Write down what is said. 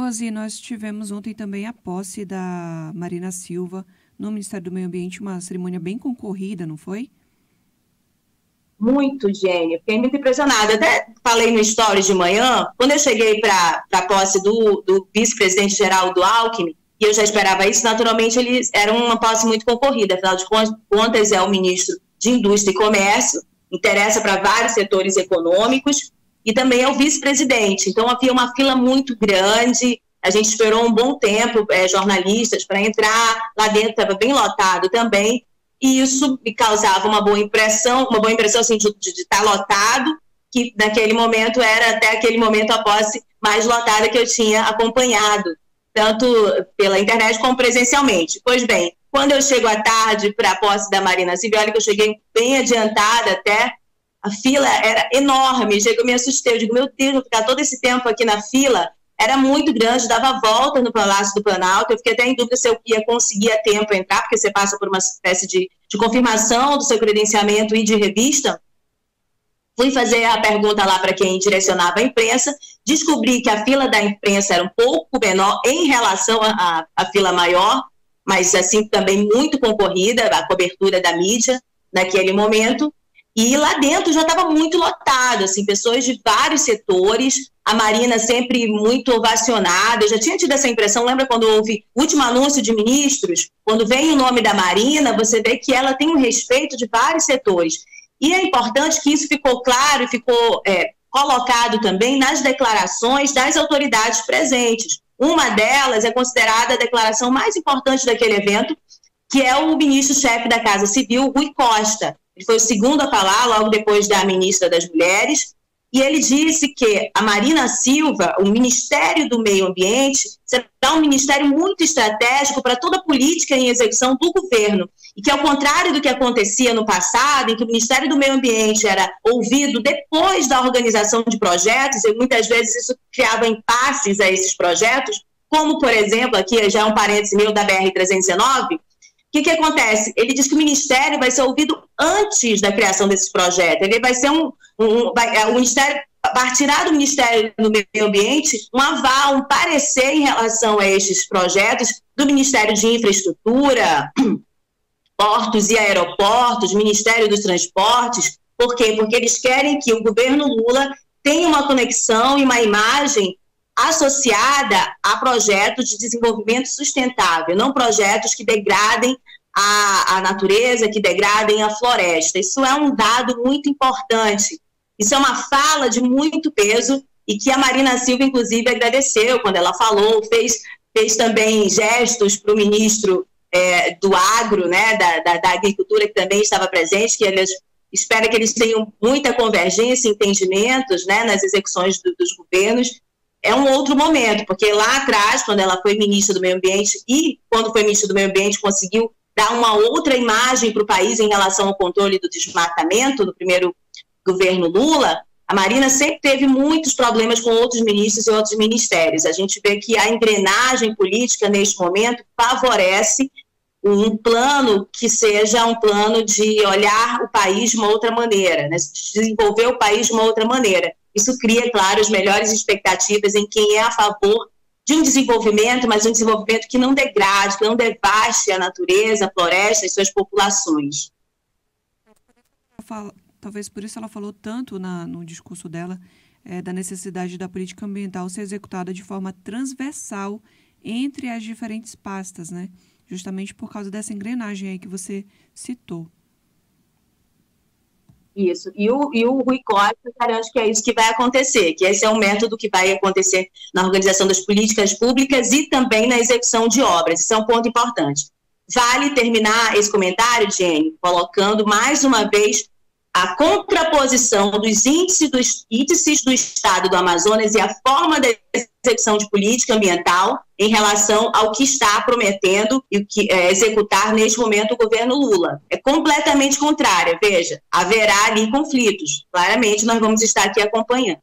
Rose, nós tivemos ontem também a posse da Marina Silva no Ministério do Meio Ambiente, uma cerimônia bem concorrida, não foi? Muito, Jenny. Fiquei muito impressionada. Até falei no Stories de manhã, quando eu cheguei para a posse do vice-presidente Geraldo Alckmin, e eu já esperava isso, naturalmente ele era uma posse muito concorrida, afinal de contas é o ministro de Indústria e Comércio, interessa para vários setores econômicos, e também é o vice-presidente. Então havia uma fila muito grande, a gente esperou um bom tempo, jornalistas, para entrar, lá dentro estava bem lotado também, e isso me causava uma boa impressão assim, de estar lotado, que naquele momento era até aquele momento a posse mais lotada que eu tinha acompanhado, tanto pela internet como presencialmente. Pois bem, quando eu chego à tarde para a posse da Marina Silva, olha que eu cheguei bem adiantada até, a fila era enorme, eu me assustei, eu digo, meu Deus, vou ficar todo esse tempo aqui na fila, era muito grande, dava volta no Palácio do Planalto, eu fiquei até em dúvida se eu ia conseguir a tempo entrar, porque você passa por uma espécie de confirmação do seu credenciamento e de revista. Fui fazer a pergunta lá para quem direcionava a imprensa, descobri que a fila da imprensa era um pouco menor em relação à fila maior, mas assim também muito concorrida, a cobertura da mídia naquele momento, e lá dentro já estava muito lotado, assim, pessoas de vários setores, a Marina sempre muito ovacionada, eu já tinha tido essa impressão, lembra quando houve o último anúncio de ministros, quando vem o nome da Marina, você vê que ela tem um respeito de vários setores, e é importante que isso ficou claro e ficou colocado também nas declarações das autoridades presentes. Uma delas é considerada a declaração mais importante daquele evento, que é o ministro-chefe da Casa Civil, Rui Costa. Ele foi o segundo a falar, logo depois da ministra das Mulheres, e ele disse que a Marina Silva, o Ministério do Meio Ambiente, será um ministério muito estratégico para toda a política em execução do governo, e que, ao contrário do que acontecia no passado, em que o Ministério do Meio Ambiente era ouvido depois da organização de projetos, e muitas vezes isso criava impasses a esses projetos, como, por exemplo, aqui já é um parêntese meu da BR-319, o que acontece? Ele diz que o Ministério vai ser ouvido antes da criação desses projetos. Ele vai ser o Ministério, partirá do Ministério do Meio Ambiente um aval, um parecer em relação a estes projetos do Ministério de Infraestrutura, Portos e Aeroportos, Ministério dos Transportes. Por quê? Porque eles querem que o governo Lula tenha uma conexão e uma imagem associada a projetos de desenvolvimento sustentável, não projetos que degradem a natureza, que degradem a floresta. Isso é um dado muito importante. Isso é uma fala de muito peso e que a Marina Silva, inclusive, agradeceu quando ela falou, fez também gestos para o ministro do agro, né, da agricultura, que também estava presente, que eles espera que eles tenham muita convergência, entendimentos, né, nas execuções dos governos. É um outro momento, porque lá atrás, quando ela foi ministra do Meio Ambiente e quando foi ministra do Meio Ambiente conseguiu dar uma outra imagem para o país em relação ao controle do desmatamento no primeiro governo Lula, a Marina sempre teve muitos problemas com outros ministros e outros ministérios. A gente vê que a engrenagem política neste momento favorece um plano que seja um plano de olhar o país de uma outra maneira, né? De desenvolver o país de uma outra maneira. Isso cria, claro, as melhores expectativas em quem é a favor de um desenvolvimento, mas um desenvolvimento que não degrade, que não devaste a natureza, a floresta e suas populações. Talvez por isso ela falou tanto no discurso dela da necessidade da política ambiental ser executada de forma transversal entre as diferentes pastas, né? Justamente por causa dessa engrenagem aí que você citou. Isso, e o Rui Costa garante que é isso que vai acontecer, que esse é um método que vai acontecer na organização das políticas públicas e também na execução de obras. Isso é um ponto importante. Vale terminar esse comentário, Jenny, colocando mais uma vez a contraposição dos índices do Estado do Amazonas e a forma da execução de política ambiental em relação ao que está prometendo e o que executar neste momento o governo Lula. É completamente contrária, veja, haverá ali conflitos. Claramente nós vamos estar aqui acompanhando.